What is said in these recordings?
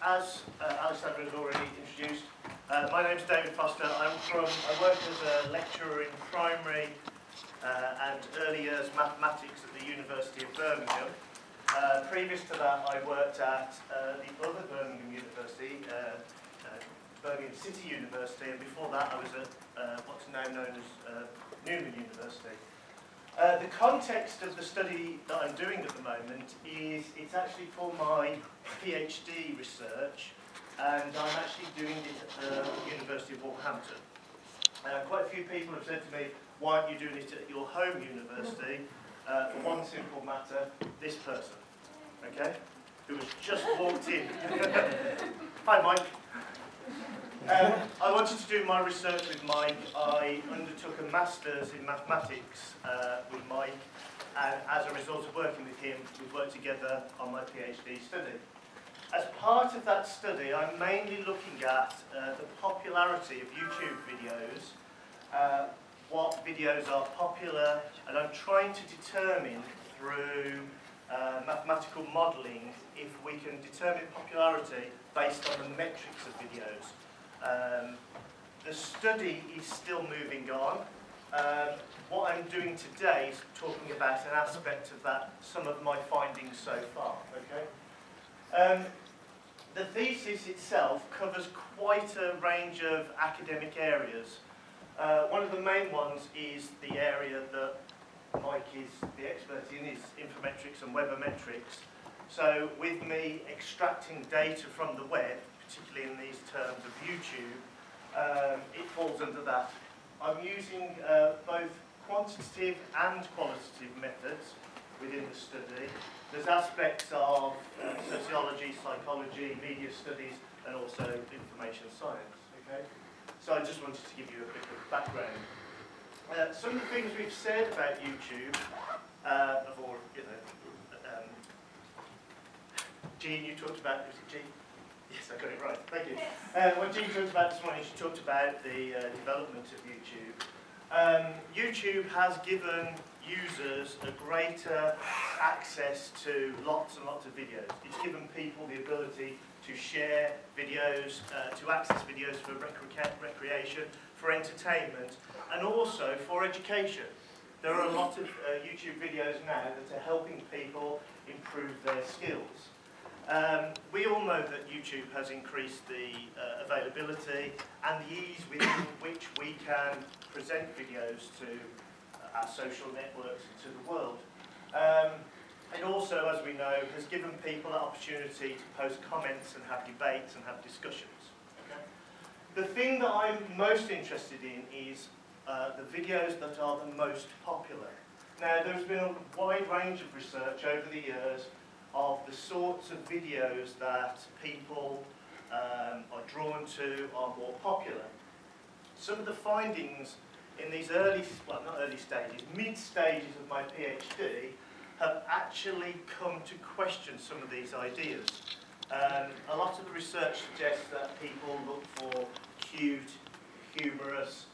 as Alexandra has already introduced, my name is David Foster. I work as a lecturer in primary and early years mathematics at the University of Birmingham. Previous to that, I worked at the other Birmingham University, Birmingham City University, and before that I was at what's now known as Newman University. The context of the study that I'm doing at the moment is it's actually for my PhD research, and I'm actually doing it at the University of Wolverhampton. Quite a few people have said to me, why aren't you doing it at your home university? For one simple matter, this person, okay, who has just walked in. Hi, Mike. I wanted to do my research with Mike. I undertook a master's in mathematics with Mike, and as a result of working with him, we've worked together on my PhD study. As part of that study, I'm mainly looking at the popularity of YouTube videos, what videos are popular, and I'm trying to determine through mathematical modelling if we can determine popularity based on the metrics of videos. The study is still moving on. What I'm doing today is talking about an aspect of that, some of my findings so far. Okay. The thesis itself covers quite a range of academic areas. One of the main ones is the area that Mike is the expert in, is informetrics and webometrics. So with me extracting data from the web, particularly in these terms of YouTube, it falls under that. I'm using both quantitative and qualitative methods within the study. There's aspects of sociology, psychology, media studies, and also information science. Okay? So I just wanted to give you a bit of background. Some of the things we've said about YouTube, Jean, you talked about, was it Jean? Yes, I got it right, thank you. What Jean talked about this morning, she talked about the development of YouTube. YouTube has given users a greater access to lots and lots of videos. It's given people the ability to share videos, to access videos for recreation, for entertainment, and also for education. There are a lot of YouTube videos now that are helping people improve their skills. We all know that YouTube has increased the availability and the ease within which we can present videos to our social networks and to the world. It also, as we know, has given people an opportunity to post comments and have debates and have discussions. Okay? The thing that I'm most interested in is the videos that are the most popular. Now, there's been a wide range of research over the years of the sorts of videos that people are drawn to, are more popular. Some of the findings in these mid stages of my PhD have actually come to question some of these ideas. A lot of the research suggests that people look for cute, humorous,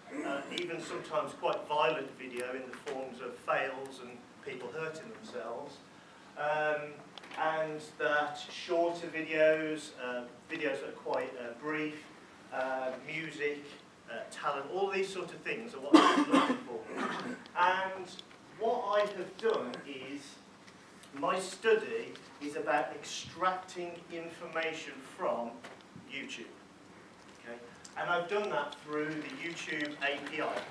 even sometimes quite violent video in the forms of fails and people hurting themselves. And that shorter videos, videos that are quite brief, music, talent, all these sort of things are what I'm looking for. And what I have done is, my study is about extracting information from YouTube. Okay? And I've done that through the YouTube API.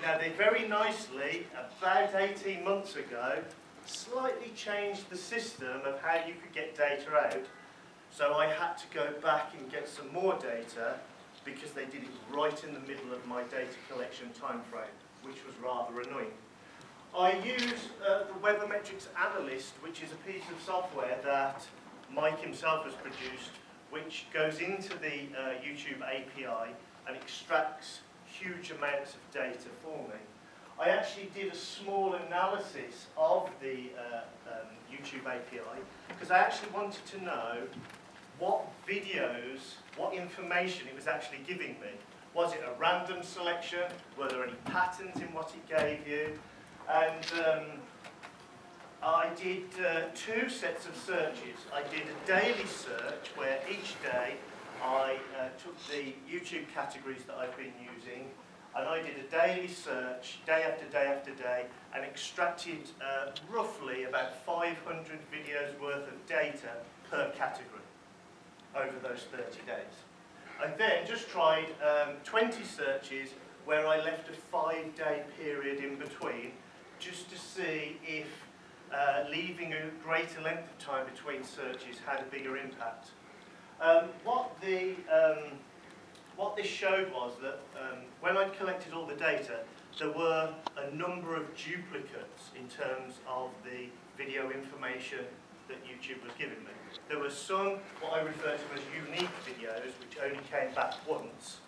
Now, they very nicely, about 18 months ago, slightly changed the system of how you could get data out. So I had to go back and get some more data because they did it right in the middle of my data collection time frame, which was rather annoying. I use the Webometrics Analyst, which is a piece of software that Mike himself has produced, which goes into the YouTube API and extracts huge amounts of data for me. I actually did a small analysis of the YouTube API because I actually wanted to know what videos, what information it was actually giving me. Was it a random selection? Were there any patterns in what it gave you? And I did two sets of searches. I did a daily search where each the YouTube categories that I've been using, and I did a daily search, day after day after day, and extracted roughly about 500 videos worth of data per category over those 30 days. I then just tried 20 searches where I left a 5-day period in between, just to see if leaving a greater length of time between searches had a bigger impact. What this showed was that when I'd collected all the data, there were a number of duplicates in terms of the video information that YouTube was giving me. There were some, what I refer to as unique videos, which only came back once,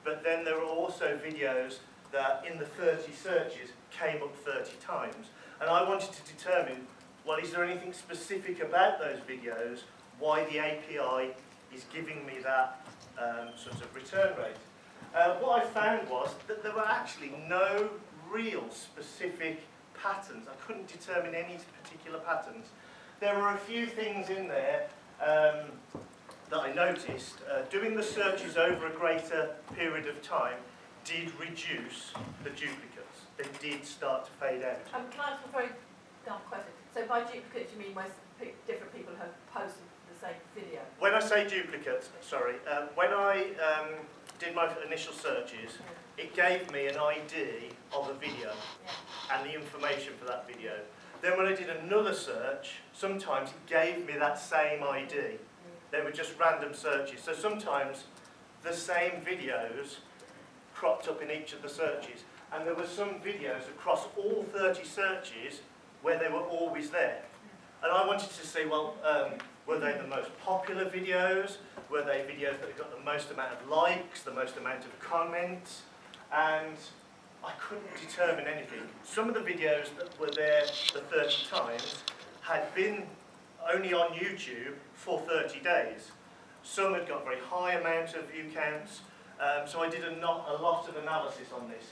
but then there were also videos that in the 30 searches came up 30 times. And I wanted to determine, well, is there anything specific about those videos, why the API is giving me that sort of return rate. What I found was that there were actually no real specific patterns. I couldn't determine any particular patterns. There were a few things in there that I noticed. Doing the searches over a greater period of time did reduce the duplicates. They did start to fade out. Can I ask a very dumb question? So by duplicates you mean most different people have posted the same video? When I say duplicates, sorry, when I did my initial searches, it gave me an ID of a video and the information for that video. Then when I did another search, sometimes it gave me that same ID. They were just random searches. So sometimes the same videos cropped up in each of the searches. And there were some videos across all 30 searches where they were always there. And I wanted to see, well, were they the most popular videos? Were they videos that got the most amount of likes, the most amount of comments? And I couldn't determine anything. Some of the videos that were there the 30 times had been only on YouTube for 30 days. Some had got very high amount of view counts, so I did a lot of analysis on this.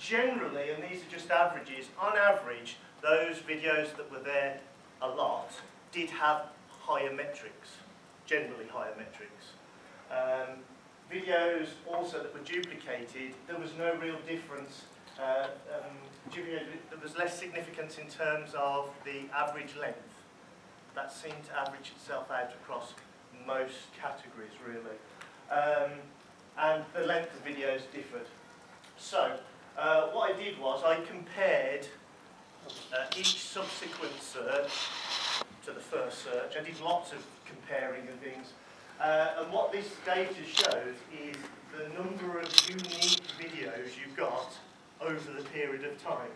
Generally, and these are just averages, on average, those videos that were there a lot did have higher metrics, generally higher metrics. Videos also that were duplicated, there was no real difference. There was less significance in terms of the average length. That seemed to average itself out across most categories, really. And the length of videos differed. So, what I did was I compared each subsequent search to the first search. I did lots of comparing and things. And what this data shows is the number of unique videos you got over the period of time.